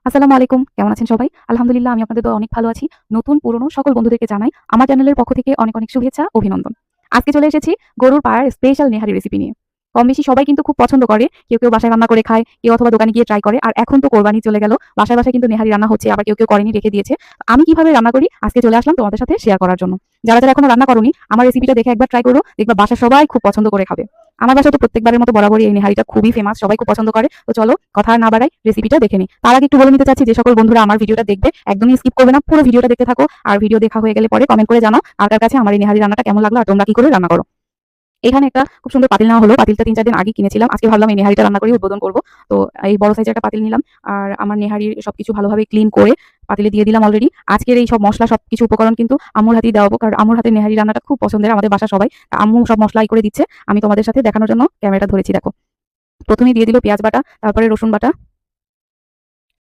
আসসালামু আলাইকুম। কেমন আছেন সবাই? আলহামদুলিল্লাহ আমি আপনাদের দোয়ায় অনেক ভালো আছি। নতুন পুরনো সকল বন্ধুদেরকে জানাই আমার চ্যানেলের পক্ষ থেকে অনেক, অনেক শুভেচ্ছা, অভিনন্দন। আজকে চলে এসেছি গরুর পাড়ার স্পেশাল নেহারি রেসিপি নিয়ে। কম বেশি সবাই কিন্তু খুব পছন্দ করে। কেউ বাসায় রান্না করে খায়, কেউ অথবা দোকানে গিয়ে ট্রাই করে। আর এখন তো কোরবানি চলে গেল। বাসায় কিন্তু নেহারি রান্না হচ্ছে। আবার কেউ করেনি রেখে দিয়েছে। আমি কিভাবে রান্না করি আজকে চলে আসলাম তোমাদের সাথে শেয়ার করার জন্য। যারা এখনো রান্না করোনি আমার রেসিপিটা দেখে একবার ট্রাই করো। দেখবা বাসায় সবাই খুব পছন্দ করে খাবে। আমার বাসায় তো প্রত্যেকবারের মতো বরাবরই এই নেহারিটা খুবই ফেমাস, সবাই খুব পছন্দ করে। তো চলো কথা আর না বাড়াই, রেসিপিটা দেখে নিই। তার আগে একটু বলে নিতে চাচ্ছি, যে সকল বন্ধুরা আমার ভিডিওটা দেখবে একদমই স্কিপ করবে না, পুরো ভিডিওটা দেখতে থাকো। আর ভিডিও দেখা হয়ে গেলে পরে কমেন্ট করে জানাও কার কাছে আমার এই নেহারি রান্নাটা কেমন লাগলো আর তোমরা কি করে রান্না করো। এখানে একটা খুব সুন্দর পাতিল নেওয়া হলো। পাতিলটা ৩-৪ দিন আগে কিনেছিলাম। আজকে ভাবলাম এই নেহারিটা রান্না করে উদ্বোধন করব। তো এই বড় সাইজের একটা পাতিল নিলাম। আর আমার নেহারির সবকিছু ভালোভাবে ক্লিন করে পাতিলে দিয়ে দিলাম অলরেডি। আজকের এই সব মসলা সবকিছু উপকরণ কিন্তু আম্মুর হাতেই দেওয়াবো, কারণ আম্মুর হাতের নেহারি রান্নাটা খুব পছন্দের আমাদের বাসা সবাই। আম্মু সব মসলাই করে দিচ্ছে, আমি তোমাদের সাথে দেখানোর জন্য ক্যামেরাটা ধরেছি। দেখো, প্রথমেই দিয়ে দিল পেঁয়াজ বাটা, তারপরে রসুন বাটা,